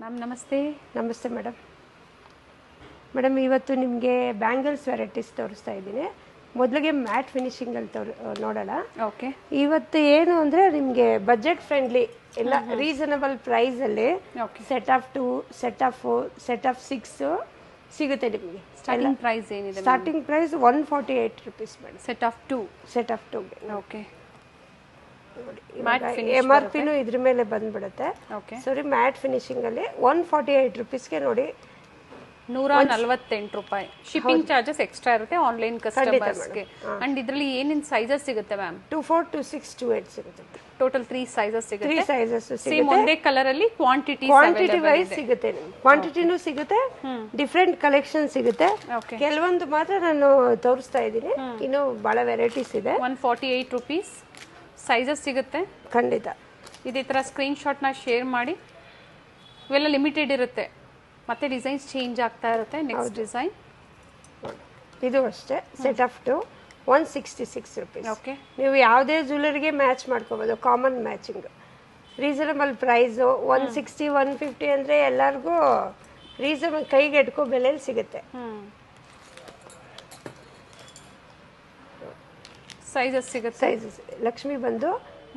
Ma'am ನಮಸ್ತೆ. ನಮಸ್ತೆ madam. Madam ಇವತ್ತು ನಿಮಗೆ ಬ್ಯಾಂಗಲ್ಸ್ ವೆರೈಟೀಸ್ ತೋರಿಸ್ತಾ ಇದ್ದೀನಿ. ಮೊದಲಿಗೆ ಮ್ಯಾಟ್ ಫಿನಿಶಿಂಗಲ್ಲಿ ನೋಡೋಣ. ಓಕೆ. ಇವತ್ತು ಏನು ಅಂದರೆ ನಿಮಗೆ ಬಜೆಟ್ ಫ್ರೆಂಡ್ಲಿ ಎಲ್ಲ ರೀಸನಬಲ್ ಪ್ರೈಸಲ್ಲಿ set of 2, set of 4, set of 6 ಸಿಗುತ್ತೆ ನಿಮಗೆ. ಸ್ಟಾರ್ಟಿಂಗ್ ಪ್ರೈಸ್ ಏನಿದೆ? Starting price 148 rupees madam. Set of 2. Set of 2. Okay. MRP ಇದ್ರ ಮೇಲೆ ಬಂದ್ಬಿಡುತ್ತೆ. ಸಾರಿ, ಮ್ಯಾಟ್ ಫಿನಿಶಿಂಗ್ ಅಲ್ಲಿ 148 rupeesಗೆ ನೋಡಿ 148 ರೂಪಾಯಿ. ಶಿಪ್ಪಿಂಗ್ ಚಾರ್ಜಸ್ ಎಕ್ಸ್ಟ್ರಾ ಇರುತ್ತೆ ಆನ್ಲೈನ್ ಕಸ್ಟಮರ್ಸ್ಗೆ. ಅಂಡ್ ಇದರಲ್ಲಿ ಏನೇನು ಸೈಜಸ್ ಸಿಗುತ್ತೆ ಮ್ಯಾಮ್? 24, 26, 28 ಸಿಗುತ್ತೆ. ಟೋಟಲ್ 3 ಸೈಜಸ್ ಸಿಗುತ್ತೆ. 3 ಸೈಜಸ್ ಸೇಮ್ ಒಂದೇ ಕಲರ್ ಅಲ್ಲಿ ಕ್ವಾಂಟಿಟಿ ವೈಸ್ ಸಿಗುತ್ತೆ. ಕ್ವಾಂಟಿಟಿನೂ ಸಿಗುತ್ತೆ, ಡಿಫ್ರೆಂಟ್ ಕಲೆಕ್ಷನ್ ಸಿಗುತ್ತೆ. ಕೆಲವೊಂದು ಮಾತ್ರ ನಾನು ತೋರಿಸ್ತಾ ಇದ್ದೀನಿ, ಇನ್ನು ಬಹಳ ವೆರೈಟೀಸ್ ಇದೆ. 148 ರೂಪೀಸ್ ಸೈಜಸ್ ಸಿಗುತ್ತೆ ಖಂಡಿತ. ಇದೇ ಥರ ಸ್ಕ್ರೀನ್ ಶಾಟ್ನ ಶೇರ್ ಮಾಡಿ. ಇವೆಲ್ಲ ಲಿಮಿಟೆಡ್ ಇರುತ್ತೆ, ಮತ್ತೆ ಡಿಸೈನ್ಸ್ ಚೇಂಜ್ ಆಗ್ತಾ ಇರುತ್ತೆ. ನೆಕ್ಸ್ಟ್ ಡಿಸೈನ್ ಇದು ಅಷ್ಟೇ, ಸೆಟ್ ಆಫ್ 2, 166 rupees. ಓಕೆ. ನೀವು ಯಾವುದೇ ಜ್ಯುವೆಲರಿಗೆ ಮ್ಯಾಚ್ ಮಾಡ್ಕೋಬೋದು, ಕಾಮನ್ ಮ್ಯಾಚಿಂಗ್. ರೀಸನಬಲ್ ಪ್ರೈಸು 160, 150 ಅಂದರೆ ಎಲ್ಲರಿಗೂ ರೀಸನಬಲ್, ಕೈಗೆ ಎಟ್ಕೋ ಬೆಲೆಯಲ್ಲಿ ಸಿಗುತ್ತೆ. ಸೈಜಸ್ ಸಿಗುತ್ತೆ. ಸೈಜಸ್ ಲಕ್ಷ್ಮಿ ಬಂದು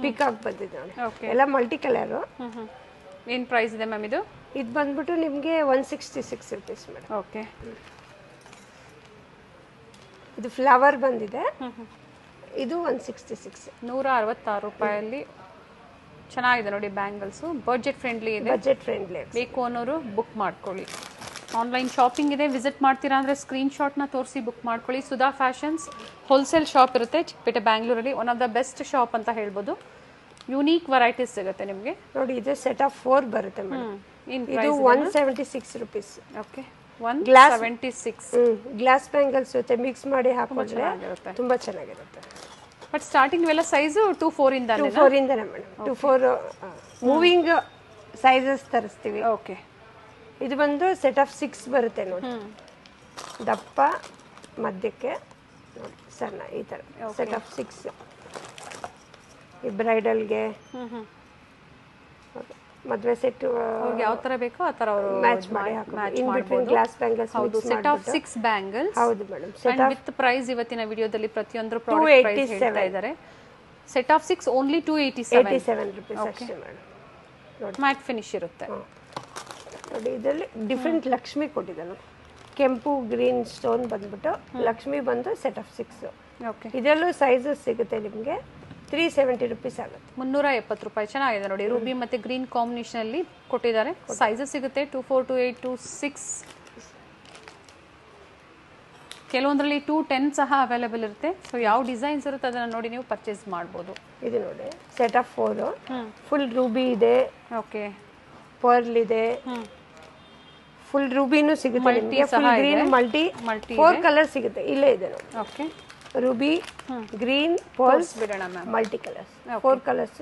ಪಿಕಾಕ್ ಬಂದಿದೆ ನೋಡಿ, ಎಲ್ಲ ಮಲ್ಟಿ ಕಲರು. ಏನು ಪ್ರೈಸ್ ಇದೆ ಮ್ಯಾಮ್ ಇದು? ಇದು ಬಂದ್ಬಿಟ್ಟು ನಿಮಗೆ 166 rupees ಮೇಡಮ್. ಓಕೆ. ಇದು ಫ್ಲವರ್ ಬಂದಿದೆ, ಇದು 166. 166 ರೂಪಾಯಲ್ಲಿ ಚೆನ್ನಾಗಿದೆ ನೋಡಿ ಬ್ಯಾಂಗಲ್ಸು. ಬಜೆಟ್ ಫ್ರೆಂಡ್ಲಿ ಇದೆ. ಬಜೆಟ್ ಫ್ರೆಂಡ್ಲಿ ಬೇಕು ಅನ್ನೋರು ಬುಕ್ ಮಾಡ್ಕೊಳ್ಳಿ. ಆನ್ಲೈನ್ ಶಾಪಿಂಗ್ ಇದೆ, ವಿಸಿಟ್ ಮಾಡ್ತೀರಾ ಅಂದರೆ ಸ್ಕ್ರೀನ್ ಶಾಟ್ನ ತೋರಿಸಿ ಬುಕ್ ಮಾಡ್ಕೊಳ್ಳಿ. ಸುಧಾ ಫ್ಯಾಷನ್ಸ್ ಹೋಲ್ಸೇಲ್ ಶಾಪ್ ಇರುತ್ತೆ ಚಿಕ್ಕಪೇಟೆ ಬ್ಯಾಂಗ್ಳೂರಲ್ಲಿ. One of the best shop ಅಂತ ಹೇಳ್ಬೋದು. ಯೂನಿಕ್ ವೆರೈಟೀಸ್ ಸಿಗುತ್ತೆ ನಿಮಗೆ. ನೋಡಿ, ಇದು ಸೆಟ್ ಆಫ್ 4 ಬರುತ್ತೆ ಮೇಡಮ್. ಇದು 176 rupees. ಓಕೆ. 176. ಗ್ಲಾಸ್ ಬ್ಯಾಂಗಲ್ಸ್ ಜೊತೆ ಮಿಕ್ಸ್ ಮಾಡಿ ಹಾಕೊಂಡ್ರೆ ತುಂಬಾ ಚೆನ್ನಾಗಿರುತ್ತೆ. ಬಟ್ ಸ್ಟಾರ್ಟಿಂಗ್ ಇವೆಲ್ಲ ಸೈಜು 2-4 ಇಂದಾನೆ. 2-4 ಇಂದಾನೆ ಮೇಡಮ್. 2-4 ಮೂವಿಂಗ್ ಸೈಜಸ್ ತರಿಸ್ತೀವಿ. ಓಕೆ. ಇದು ಬಂದು ಸೆಟ್ ಆಫ್ 6 ಬರುತ್ತೆ ನೋಡಿ. ದಪ್ಪ, ಮಧ್ಯಕ್ಕೆ ನೋಡಿ ಸಣ್ಣ, ಈ ಥರ ಸೆಟ್ ಆಫ್ 6. ಈ ಬ್ರೈಡಲ್ಗೆ ಮದುವೆ ಸೆಟ್ ಯಾವ ತರ ಬೇಕೋ ಆ ತರ ಅವರು ಮ್ಯಾಚ್ ಮಾಡಿ ಹಾಕಬಹುದು. In between glass bangles. ಹೌದು, ಸೆಟ್ ಆಫ್ 6 ಬ್ಯಾಂಗಲ್ಸ್. ಹೌದು madam. Set of with price ಇವತ್ತಿನ ವಿಡಿಯೋದಲ್ಲಿ ಪ್ರತಿಯೊಂದು ಪ್ರಾಡಕ್ಟ್ ಪ್ರೈಸ್ ಹೇಳ್ತಾ ಇದ್ದಾರೆ. ಸೆಟ್ ಆಫ್ 6 ಓನ್ಲಿ 287 rupees ಅಷ್ಟೇ ಮೇಡಮ್. ನೋಡಿ, ಮ್ಯಾಟ್ ಫಿನಿಶ್ ಇರುತ್ತೆ ನೋಡಿ. ಇದರಲ್ಲಿ ಡಿಫ್ರೆಂಟ್ ಲಕ್ಷ್ಮಿ ಕೊಟ್ಟಿದ್ದಾನೆ. ಕೆಂಪು ಗ್ರೀನ್ ಸ್ಟೋನ್ ಬಂದ್ಬಿಟ್ಟು ಲಕ್ಷ್ಮಿ ಬಂದು ಸೆಟ್ ಆಫ್ 6. ಓಕೆ. ಇದರಲ್ಲೂ ಸೈಜಸ್ ಸಿಗುತ್ತೆ ನಿಮಗೆ. 370 rupees ಆಗುತ್ತೆ. 370 ರೂಪಾಯಿ. ಚೆನ್ನಾಗಿದೆ ನೋಡಿ, ರೂಬಿ ಮತ್ತೆ ಗ್ರೀನ್ ಕಾಂಬಿನೇಷನ್ ಅಲ್ಲಿ ಕೊಟ್ಟಿದ್ದಾರೆ. ಸೈಜಸ್ ಸಿಗುತ್ತೆ 24, 28, 26. ಕೆಲವೊಂದರಲ್ಲಿ 210 ಸಹ ಅವೈಲೇಬಲ್ ಇರುತ್ತೆ. ಸೊ ಯಾವ ಡಿಸೈನ್ಸ್ ಇರುತ್ತೆ ಅದನ್ನ ನೋಡಿ ನೀವು ಪರ್ಚೇಸ್ ಮಾಡ್ಬೋದು. ಇದು ನೋಡಿ, ಸೆಟ್ ಆಫ್ 4 ಫುಲ್ ರೂಬಿ ಇದೆ. ಓಕೆ. ಪರ್ಲ್ ಇದೆ, ಫುಲ್ ರೂಬಿನೂ ಸಿಗುತ್ತೆ ನಿಮಗೆ. ಫುಲ್ ಗ್ರೀನ್ ಮಲ್ಟಿ 4 ಕಲರ್ ಸಿಗುತ್ತೆ. ಇಲ್ಲೇ ಇದೆ ನೋಡಿ. ಓಕೆ. ರೂಬಿ, ಗ್ರೀನ್, ಪರ್ಲ್ಸ್, ಬಿಡೋಣ ma'am. Multi colours. 4 colours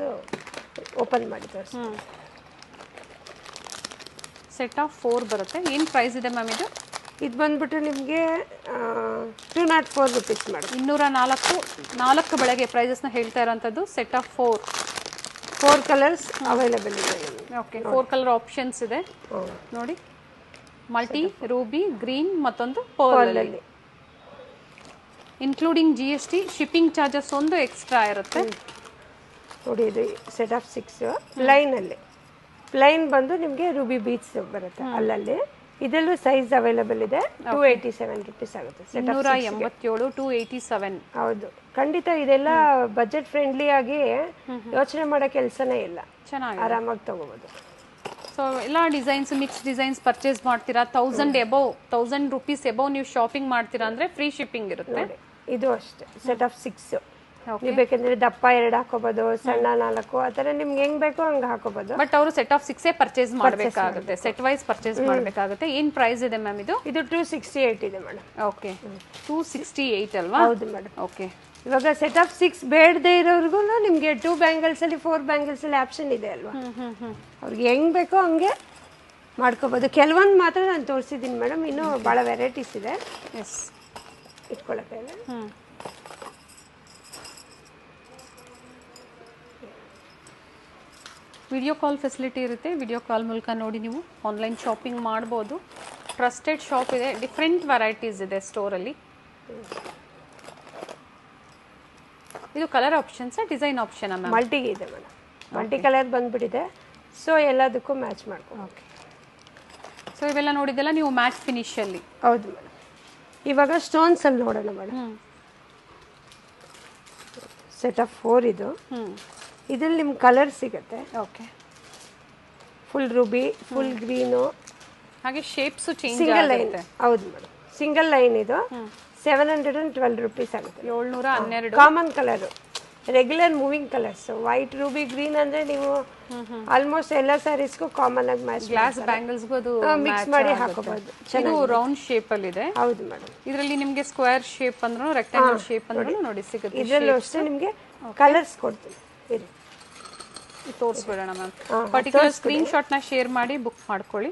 open ಮಾಡಿ ತೋರಿಸಿ. ಸೆಟ್ ಆಫ್ 4 ಬರುತ್ತೆ. ಏನು ಪ್ರೈಸ್ ಇದೆ ಮ್ಯಾಮ್ ಇದು? ಇದು ಬಂದ್ಬಿಟ್ಟು ನಿಮಗೆ 204 rupees ಮೇಡಮ್. 204 ಬೆಳಗ್ಗೆ ಪ್ರೈಸಸ್ನ ಹೇಳ್ತಾ ಇರೋಂಥದ್ದು. ಸೆಟ್ ಆಫ್ 4 ಕಲರ್ಸ್ ಅವೈಲೇಬಲ್ ಇದೆ. ಓಕೆ. 4 ಕಲರ್ ಆಪ್ಷನ್ಸ್ ಇದೆ ನೋಡಿ. ಮಲ್ಟಿ, ರೂಬಿ, ಗ್ರೀನ್, ಮತ್ತೊಂದು ಪರ್ಲ್ ಅಲ್ಲಿ. Including GST. ಶಿಪ್ಪಿಂಗ್ ಚಾರ್ಜಸ್ ಒಂದು ಎಕ್ಸ್ಟ್ರಾ ಇರುತ್ತೆ ನೋಡಿ. ಇದು ಸೆಟ್ ಆಫ್ 6 ಪ್ಲೈನ್ ಅಲ್ಲಿ. ಪ್ಲೈನ್ ಬಂದು ನಿಮಗೆ ರೂಬಿ ಬೀಟ್ಸ್ ಬರುತ್ತೆ ಅಲ್ಲಲ್ಲಿ. ಇದರಲ್ಲೂ ಸೈಜ್ ಅವೈಲೇಬಲ್ ಇದೆ. 287 rupees ಆಗುತ್ತೆ. 287, 287. ಹೌದು, ಖಂಡಿತ. ಇದೆಲ್ಲ ಬಜೆಟ್ ಫ್ರೆಂಡ್ಲಿ ಆಗಿ ಯೋಚನೆ ಮಾಡೋ ಕೆಲಸನೇ ಇಲ್ಲ. ಚೆನ್ನಾಗಿ ಆರಾಮಾಗಿ ತಗೋಬಹುದು. ಸೊ ಎಲ್ಲ ಡಿಸೈನ್ಸ್, ಮಿಕ್ಸ್ ಡಿಸೈನ್ಸ್ ಪರ್ಚೇಸ್ ಮಾಡ್ತೀರಾ 1000 rupees ಎಬವ್ ನೀವು ಶಾಪಿಂಗ್ ಮಾಡ್ತೀರಾ ಅಂದ್ರೆ ಫ್ರೀ ಶಿಪ್ಪಿಂಗ್ ಇರುತ್ತೆ. ಇದು ಅಷ್ಟೇ, ಸೆಟ್ ಆಫ್ 6. ನೀವು ಬೇಕಂದ್ರೆ ದಪ್ಪ 2 ಹಾಕೋಬಹುದು, ಸಣ್ಣ 4, ಆ ಥರ ನಿಮ್ಗೆ ಹೆಂಗ್ ಬೇಕೋ ಹಂಗೆ ಹಾಕೋಬಹುದು. ಬಟ್ ಅವರು ಸೆಟ್ ಆಫ್ 6 ಪರ್ಚೇಸ್ ಮಾಡಬೇಕಾಗುತ್ತೆ, ಸೆಟ್ ವೈಸ್ ಪರ್ಚೇಸ್ ಮಾಡಬೇಕಾಗುತ್ತೆ. ಏನು ಪ್ರೈಸ್ ಇದೆ ಮ್ಯಾಮ್ ಇದು? ಇದು 268 ಇದೆ ಮೇಡಮ್. ಓಕೆ. 268 ಅಲ್ವಾ? ಹೌದು ಮೇಡಮ್. ಓಕೆ. ಇವಾಗ ಸೆಟ್ ಆಫ್ 6 ಬೇಡದೇ ಇರೋರ್ಗು ನಿಮಗೆ 2 ಬ್ಯಾಂಗಲ್ಸ್ ಅಲ್ಲಿ 4 ಬ್ಯಾಂಗಲ್ಸ್ ಅಲ್ಲಿ ಆಪ್ಷನ್ ಇದೆ ಅಲ್ವಾ. ಅವ್ರಿಗೆ ಹೆಂಗ್ ಬೇಕೋ ಹಂಗೆ ಮಾಡ್ಕೋಬಹುದು. ಕೆಲವೊಂದು ಮಾತ್ರ ನಾನು ತೋರಿಸಿದ್ದೀನಿ ಮೇಡಮ್, ಇನ್ನೂ ಭಾಳ ವೆರೈಟೀಸ್ ಇದೆ. ಎಸ್, ಇಟ್ಕೊಳ್ಳೋಕೆ. ವಿಡಿಯೋ ಕಾಲ್ ಫೆಸಿಲಿಟಿ ಇರುತ್ತೆ, ವಿಡಿಯೋ ಕಾಲ್ ಮೂಲಕ ನೋಡಿ ನೀವು ಆನ್ಲೈನ್ ಶಾಪಿಂಗ್ ಮಾಡ್ಬೋದು. ಟ್ರಸ್ಟೆಡ್ ಶಾಪ್ ಇದೆ, ಡಿಫ್ರೆಂಟ್ ವೆರೈಟೀಸ್ ಇದೆ ಸ್ಟೋರಲ್ಲಿ. ಇದು colour options design option multi ಇದೆ ಮೇಡಮ್, ಮಲ್ಟಿ ಕಲರ್ ಬಂದ್ಬಿಟ್ಟಿದೆ, ಸೊ ಎಲ್ಲದಕ್ಕೂ ಮ್ಯಾಚ್ ಮಾಡ್ಕೊಂಡು. ಓಕೆ, ಸೊ ಇವೆಲ್ಲ ನೋಡಿದ್ದೆಲ್ಲ ನೀವು ಮ್ಯಾಟ್ ಫಿನಿಶಲ್ಲಿ. ಹೌದು ಮೇಡಮ್. ಇವಾಗ ಸ್ಟೋನ್ಸಲ್ಲಿ ನೋಡೋಣ ಮೇಡಮ್. ಸೆಟ್ ಆಫ್ 4 ಇದು. ಇದ್ರಲ್ಲಿ ನಿಮ್ಗೆ ಕಲರ್ ಸಿಗುತ್ತೆ. Okay, full Ruby, full green, ಹಾಗೆ ಶೇಪ್ಸು ಚೇಂಜ್ ಸಿಂಗಲ್ ಲೈನ್. ಆಗುತ್ತೆ. ಹೌದು ಮೇಡಮ್, ಸಿಂಗಲ್ ಲೈನ್ ಇದು 712 ರುಪೀಸ್ ಆಗುತ್ತೆ. 712. Common colour, regular moving colours. White, Ruby, green ಅಂದ್ರೆ ನೀವು ಆಲ್ಮೋಸ್ಟ್ ಎಲ್ಲ ಸ್ಯಾರೀಸ್ಗೂ ಕಾಮನ್ ಆಗಿ ಮ್ಯಾಚ್, ಗ್ಲಾಸ್ ಬ್ಯಾಂಗಲ್ಸ್ಗೂ ಅದು ಮಿಕ್ಸ್ ಮಾಡಿ ಹಾಕೋಬಹುದು. ಇದು ರೌಂಡ್ ಶೇಪ್ ಅಲ್ಲಿ ಇದೆ. ಹೌದು ಮೇಡಮ್. ಇದರಲ್ಲಿ ನಿಮಗೆ ಸ್ಕ್ವೇರ್ ಶೇಪ್ ಅಂದ್ರೂ ರೆಕ್ಟಾಂಗಲ್ ಶೇಪ್ ಅಂದ್ರೂ ನೋಡಿ ಸಿಗುತ್ತೆ. ಇದರಲ್ಲೂ ಅಷ್ಟೇ ನಿಮಗೆ ಕಲರ್ಸ್ ಕೊಡ್ತೀನಿ, ಇರಿ ತೋರಿಸ್ಬಿಡೋಣ ಮ್ಯಾಮ್. ಪರ್ಟಿಕ್ಯುಲರ್ ಸ್ಕ್ರೀನ್ ಶಾಟ್ ನ ಶೇರ್ ಮಾಡಿ ಬುಕ್ ಮಾಡ್ಕೊಳ್ಳಿ.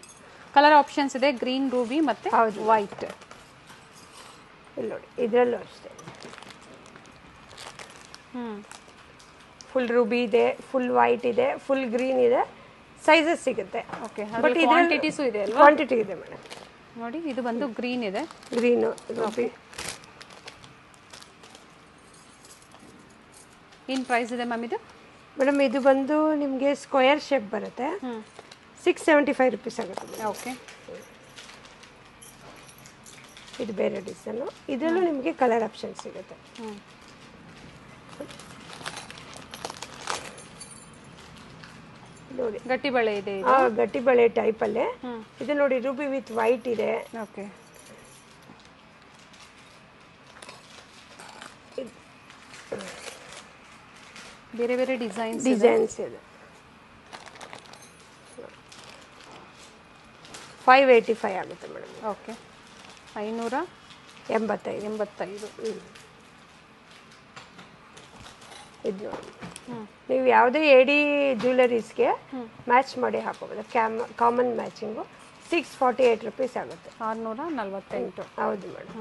ಕಲರ್ ಆಪ್ಷನ್ಸ್ ಇದೆ, ಗ್ರೀನ್, ರೂಬಿ ಮತ್ತೆ ವೈಟ್. ಇಲ್ಲಿ ನೋಡಿ, ಇದರಲ್ಲೂ ಅಷ್ಟೇ ಫುಲ್ ರೂಬಿ ಇದೆ, ಫುಲ್ ವೈಟ್ ಇದೆ, ಫುಲ್ ಗ್ರೀನ್ ಇದೆ, ಸೈಜಸ್ ಸಿಗುತ್ತೆ. ಓಕೆ, ಬಟ್ ಕ್ವಾಂಟಿಟೀಸ್ ಇದೆ ಅಲ್ವಾ? ಕ್ವಾಂಟಿಟಿ ಇದೆ ಮೇಡಮ್. ನೋಡಿ, ಇದು ಬಂದು ಗ್ರೀನ್ ಇದೆ, ಗ್ರೀನು, ರೂಬಿ. ಏನು ಪ್ರೈಸ್ ಇದೆ ಮ್ಯಾಮ್ ಇದು? ಮೇಡಮ್ ಇದು ಬಂದು ನಿಮಗೆ ಸ್ಕ್ವೇರ್ ಶೇಪ್ ಬರುತ್ತೆ, 675 ರುಪೀಸ್ ಆಗುತ್ತೆ. ಓಕೆ, ಇದು ಬೇರೆ ಡಿಸೈನು. ಇದರಲ್ಲೂ ನಿಮಗೆ ಕಲರ್ ಆಪ್ಷನ್ ಸಿಗುತ್ತೆ. ನೋಡಿ, ಗಟ್ಟಿ ಬಳೆ ಇದೆ, ಗಟ್ಟಿ ಬಳೆ ಟೈಪಲ್ಲೇ ಇದು ನೋಡಿ. ರೂಬಿ ವಿತ್ ವೈಟ್ ಇದೆ. ಓಕೆ, ಬೇರೆ ಬೇರೆ ಡಿಸೈನ್ಸ್ ಇದೆ. 585 ಆಗುತ್ತೆ ಮೇಡಮ್. ಓಕೆ, 585. ಇದು ನೀವು ಯಾವುದೇ ಎಡಿ ಜ್ಯುವೆಲರೀಸ್ಗೆ ಮ್ಯಾಚ್ ಮಾಡಿ ಹಾಕೋಬೋದು. ಕಾಮನ್ ಮ್ಯಾಚಿಂಗು 648 ರುಪೀಸ್ ಆಗುತ್ತೆ. 648. ಹೌದು ಮೇಡಮ್.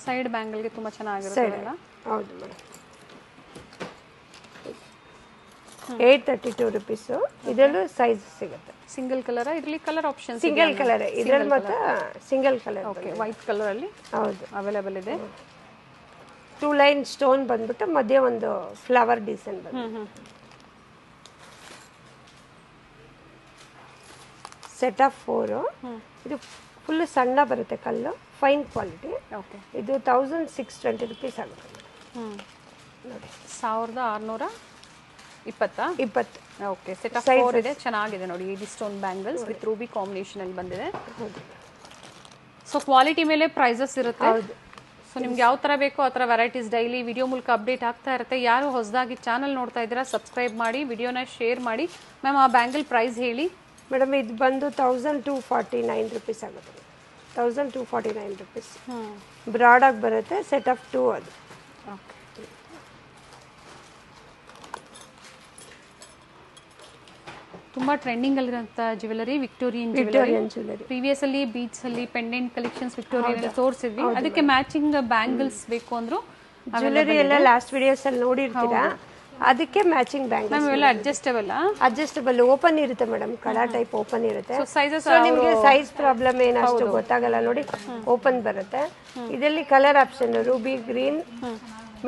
ಸೈಡ್ ಬ್ಯಾಂಗಲ್ಗೆ ತುಂಬ ಚೆನ್ನಾಗಿರುತ್ತೆ. ಹೌದು ಮೇಡಮ್. 832 ರುಪೀಸು. ಇದರಲ್ಲೂ ಸೈಜ್ ಸಿಗುತ್ತೆ. ಸಿಂಗಲ್ ಕಲರ್, ಇದರಲ್ಲಿ ಕಲರ್ ಆಪ್ಷನ್ ಸಿಂಗಲ್ ಕಲರ್, ಇದರಲ್ಲಿ ಮತ್ತೆ single colour. Okay, white colour ಅಲ್ಲಿ ಹೌದು ಅವೈಲೇಬಲ್ ಇದೆ. 2 ಲೈನ್ ಸ್ಟೋನ್ ಬಂದ್ಬಿಟ್ಟು ಮಧ್ಯೆ ಒಂದು ಫ್ಲವರ್ ಡಿಸೈನ್ ಬಂದು. Set of 4. ಇದು ಫುಲ್ ಸಣ್ಣ ಬರುತ್ತೆ ಕಲ್ಲು, ಫೈನ್ ಕ್ವಾಲಿಟಿ. ಓಕೆ, ಇದು 1620 ರುಪೀಸ್ ಆಗುತ್ತೆ ನೋಡಿ. 1620. ಓಕೆ, ಸೆಟ್ ಆಫ್ 4 ಇದೆ, ಚೆನ್ನಾಗಿದೆ ನೋಡಿ. ಎಡಿ stone bangles with Ruby combination ಅಲ್ಲಿ ಬಂದಿದೆ. ಸೊ ಕ್ವಾಲಿಟಿ ಮೇಲೆ ಪ್ರೈಸಸ್ ಇರುತ್ತೆ. ಹೌದು. ಸೊ ನಿಮ್ಗೆ ಯಾವ ಥರ ಬೇಕೋ ಆ ಥರ ವೆರೈಟೀಸ್ ಡೈಲಿ ವಿಡಿಯೋ ಮೂಲಕ ಅಪ್ಡೇಟ್ ಆಗ್ತಾ ಇರುತ್ತೆ. ಯಾರು ಹೊಸದಾಗಿ ಚಾನಲ್ ನೋಡ್ತಾ ಇದ್ದೀರಾ ಸಬ್ಸ್ಕ್ರೈಬ್ ಮಾಡಿ, ವಿಡಿಯೋನ ಶೇರ್ ಮಾಡಿ. ಮ್ಯಾಮ್, ಆ ಬ್ಯಾಂಗಲ್ ಪ್ರೈಸ್ ಹೇಳಿ. ಮೇಡಮ್ ಇದು ಬಂದು 1249 ರುಪೀಸ್ ಆಗುತ್ತೆ. 1249 ರುಪೀಸ್. ಬ್ರಾಡಾಗಿ ಬರುತ್ತೆ, ಸೆಟ್ ಆಫ್ 2 ಅದು. ಓಕೆ, ತುಂಬಾ ಟ್ರೆಂಡಿಂಗ್ ಅಲ್ಲಿರೋಂಥ ಜ್ಯುವೆಲರಿ ವಿಕ್ಟೋರಿಯನ್ ಜ್ಯುವೆಲರಿ. ಪ್ರೀವಿಯಸ್ ಅಲ್ಲಿ ಬೀಚ್ ಅಲ್ಲಿ ಪೆಂಡೆಂಟ್ ಕಲೆಕ್ಷನ್ಸ್ ವಿಕ್ಟೋರಿಯನ್ ತೋರಿಸಿದ್ವಿ. ಅದಕ್ಕೆ ಮ್ಯಾಚಿಂಗ್ ಬ್ಯಾಂಗಲ್ಸ್ ಬೇಕು ಅಂದ್ರು ಜ್ಯುವೆಲರಿ ಎಲ್ಲ ಲಾಸ್ಟ್ ವಿಡಿಯೋಸ್ ಅಲ್ಲಿ ನೋಡಿರ್ತೀರಾ, ಅದಕ್ಕೆ ಮ್ಯಾಚಿಂಗ್ ಬ್ಯಾಂಗಲ್ಸ್. ಮ್ಯಾಮ್ ಇವೆಲ್ಲ ಅಡ್ಜಸ್ಟಬಲ್ ಓಪನ್ ಇರುತ್ತೆ ಮೇಡಮ್, ಕಡಾ ಟೈಪ್ ಓಪನ್ ಇರುತ್ತೆ. ಸೈಜಸ್ ನಿಮಗೆ ಸೈಜ್ ಪ್ರಾಬ್ಲಮ್ ಏನಷ್ಟು ಗೊತ್ತಾಗಲ್ಲ ನೋಡಿ, ಓಪನ್ ಬರುತ್ತೆ. ಇದರಲ್ಲಿ colour option Ruby green,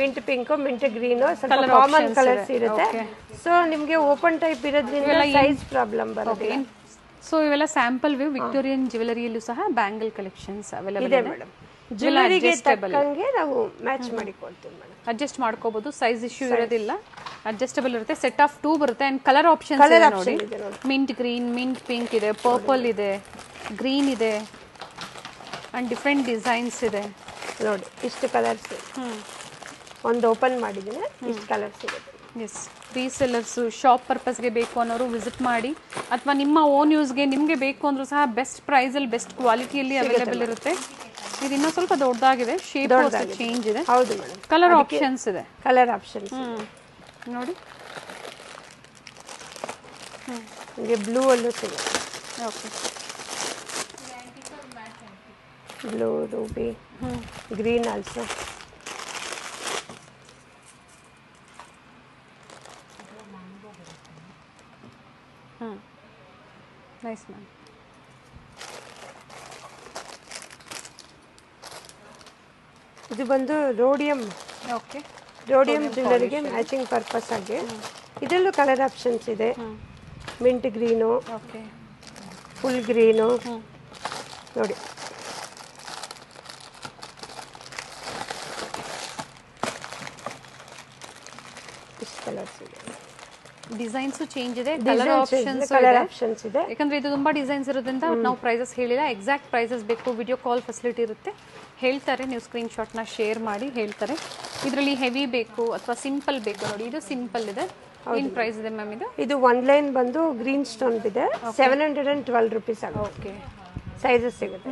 mint pink, mint green, ಸ್ವಲ್ಪ ಕಾಮನ್ ಕಲರ್ಸ್ ಇರುತ್ತೆ. ಸೊ ನಿಮಗೆ ಓಪನ್ ಟೈಪ್ ಇರೋದ್ರಿಂದ ಸೈಜ್ ಪ್ರಾಬ್ಲಮ್ ಬರುತ್ತೆ. ಸೊ ಇವೆಲ್ಲ ಸ್ಯಾಂಪಲ್ ವ್ಯೂ ವಿಕ್ಟೋರಿಯನ್ ಜ್ಯುವೆಲರಿಯಲ್ಲೂ ಸಹ ಬ್ಯಾಂಗಲ್ ಕಲೆಕ್ಷನ್ಸ್ ಅವೈಲೇಬಲ್ ಇದೆ ಮೇಡಮ್. ಜ್ಯುವೆಲರಿಗೆ ತಕ್ಕಂಗೆ ನಾವು ಮ್ಯಾಚ್ ಮಾಡಿ ಕೊಡ್ತೀವಿ ಮೇಡಮ್. ಅಡ್ಜಸ್ಟ್ ಮಾಡ್ಕೋಬಹುದು, ಸೈಜ್ ಇಶ್ಯೂ ಇರೋದಿಲ್ಲ, ಅಡ್ಜಸ್ಟಬಲ್ ಇರುತ್ತೆ. ಸೆಟ್ ಆಫ್ 2 ಬರುತ್ತೆ. ಅಂಡ್ ಕಲರ್ ಆಪ್ಷನ್ಸ್ ಇದೆ ನೋಡಿ. ಮಿಂಟ್ ಗ್ರೀನ್, ಮಿಂಟ್ ಪಿಂಕ್ ಇದೆ, ಪರ್ಪಲ್ ಇದೆ, ಗ್ರೀನ್ ಇದೆ, ಅಂಡ್ ಡಿಫ್ರೆಂಟ್ ಡಿಸೈನ್ಸ್ ಇದೆ ನೋಡಿ. ಇಷ್ಟು ಕಲರ್ಸ್ ಒಂದು ಓಪನ್ ಮಾಡಿದ್ದೀನಿ, ಇಷ್ಟು ಕಲರ್ಸ್ ಸಿಗುತ್ತೆ. ಎಸ್, ರೀಸೆಲ್ಲರ್ಸು ಶಾಪ್ ಪರ್ಪಸ್ಗೆ ಬೇಕು ಅನ್ನೋರು ವಿಸಿಟ್ ಮಾಡಿ, ಅಥವಾ ನಿಮ್ಮ ಓನ್ ಯೂಸ್ಗೆ ನಿಮಗೆ ಬೇಕು ಅಂದ್ರೂ ಸಹ ಬೆಸ್ಟ್ ಪ್ರೈಸಲ್ಲಿ ಬೆಸ್ಟ್ ಕ್ವಾಲಿಟಿಯಲ್ಲಿ ಅವೈಲೇಬಲ್ ಇರುತ್ತೆ. ಇದು ಇನ್ನೂ ಸ್ವಲ್ಪ ದೊಡ್ಡದಾಗಿದೆ, ಶೇಪ್ ಚೇಂಜ್ ಇದೆ. ಹೌದು ಮೇಡಮ್. ಕಲರ್ ಆಪ್ಷನ್ಸ್ ಇದೆ. ಕಲರ್ ಆಪ್ಷನ್ಸ್ ನೋಡಿ, ನಿಮಗೆ ಬ್ಲೂ ಅಲ್ಲೂ ಸಿಗುತ್ತೆ. Okay, blue, Ruby, green also. Nice ma'am. ಇದು ಬಂದು ರೋಡಿಯಂ ಓಕೆ. ಜ್ಯುವೆಲರಿಗೆ ಮ್ಯಾಚಿಂಗ್ ಪರ್ಪಸ್ ಆಗಿ ಇದರಲ್ಲೂ ಕಲರ್ ಆಪ್ಷನ್ಸ್ ಇದೆ. Mint green, okay, full green, ನೋಡಿ ಇಷ್ಟು ಕಲರ್ಸ್ ಇದೆ. ಡಿಸೈನ್ಸು ಚೇಂಜ್ ಇದೆ, ಕಲರ್ ಆಪ್ಷನ್ಸ್ ಇದೆ. ಯಾಕಂದ್ರೆ ಇದು ತುಂಬಾ ಡಿಸೈನ್ಸ್ ಇರೋದ್ರಿಂದ ನಾವು ಪ್ರೈಸಸ್ ಹೇಳಿಲ್ಲ, ಎಕ್ಸಾಕ್ಟ್ ಪ್ರೈಸಸ್ ಬೇಕು, ವಿಡಿಯೋ ಕಾಲ್ ಫೆಸಿಲಿಟಿ ಇರುತ್ತೆ, ಹೇಳ್ತಾರೆ. ನೀವು ಸ್ಕ್ರೀನ್ಶಾಟ್ನ ಶೇರ್ ಮಾಡಿ ಹೇಳ್ತಾರೆ. ಇದರಲ್ಲಿ ಹೆವಿ ಬೇಕು ಅಥವಾ ಸಿಂಪಲ್ ಬೇಕು. ನೋಡಿ ಇದು ಸಿಂಪಲ್ ಇದೆ. ಏನು ಪ್ರೈಸ್ ಇದೆ ಮ್ಯಾಮ್ ಇದು? ಇದು ಒನ್ ಲೈನ್ ಬಂದು ಗ್ರೀನ್ ಸ್ಟೋನ್ ಇದೆ, 712 rupees ಆಗುತ್ತೆ. ಓಕೆ, ಸೈಜಸ್ ಸಿಗುತ್ತೆ.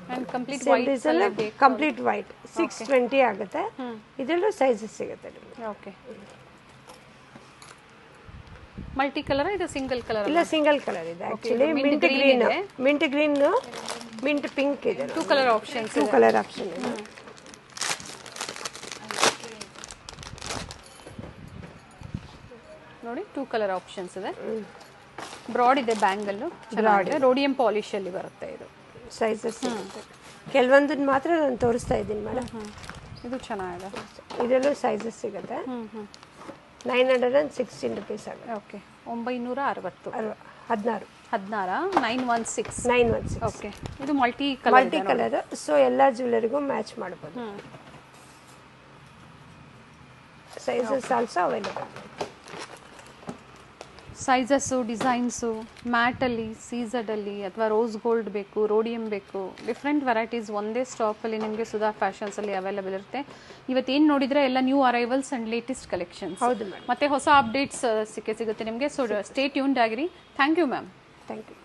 ಆ್ಯಂಡ್ ಕಂಪ್ಲೀಟ್ ಕಂಪ್ಲೀಟ್ ವೈಟ್ 620 ಆಗುತ್ತೆ. ಇದರಲ್ಲೂ ಸೈಜಸ್ ಸಿಗುತ್ತೆ ನಿಮಗೆ. ಓಕೆ, ಮಲ್ಟಿ ಕಲರ್ ಇದು ಸಿಂಗಲ್ ಕಲರ್? ಇಲ್ಲ, ಸಿಂಗಲ್ ಕಲರ್ ಇದೆ actually. Mint green, mint pink ಇದೆ. 2 ಕಲರ್ ಆಪ್ಷನ್ಸ್. 2 ಕಲರ್ ಆಪ್ಷನ್ ಇದೆ. ನೋಡಿ 2 ಕಲರ್ ಆಪ್ಷನ್ಸ್ ಇದೆ. ಬ್ರಾಡ್ ಇದೆ, ಬ್ಯಾಂಗಲ್ ಚೆನ್ನಾಗಿದೆ, ರೋಡಿಯಂ ಪಾಲಿಶ್ ಅಲ್ಲಿ ಬರುತ್ತೆ ಇದು. ಸೈಜಸ್ ಸಿಗುತ್ತೆ. ಕೆಲವೊಂದನ್ನು ಮಾತ್ರ ನಾನು ತೋರಿಸ್ತಾ ಇದ್ದೀನಿ ಮೇಡಮ್. ಇದು ಚೆನ್ನಾಗಿದೆ. ಇದರಲ್ಲೂ ಸೈಜಸ್ ಸಿಗುತ್ತೆ. 916 rupees ಆಗುತ್ತೆ. ಓಕೆ, 960. 16 916. ಓಕೆ, ಇದು ಮಲ್ಟಿ ಕಲರ್, ಸೊ ಎಲ್ಲ ಜ್ಯುವೆಲರಿಗೂ ಮ್ಯಾಚ್ ಮಾಡ್ಬೋದು. Sizes also available. Sizes, designs, ಮ್ಯಾಟಲ್ಲಿ, ಸೀಸಡಲ್ಲಿ ಅಥವಾ ರೋಸ್ ಗೋಲ್ಡ್ ಬೇಕು, ರೋಡಿಯಂ ಬೇಕು, ಡಿಫ್ರೆಂಟ್ ವೆರೈಟೀಸ್ ಒಂದೇ ಸ್ಟಾಪಲ್ಲಿ ನಿಮಗೆ ಸುಧಾ ಫ್ಯಾಷನ್ಸಲ್ಲಿ ಅವೈಲೇಬಲ್ ಇರುತ್ತೆ. ಇವತ್ತೇನು ನೋಡಿದರೆ ಎಲ್ಲ new arrivals and latest collections. ಹೌದು ಮ್ಯಾಮ್. ಮತ್ತು ಹೊಸ ಅಪ್ಡೇಟ್ಸ್ ಸಿಗುತ್ತೆ ನಿಮಗೆ. ಸೊ ಸ್ಟೇ ಟ್ಯೂನ್ಡ್ ಆಗಿರಿ. Thank you ma'am. Thank you.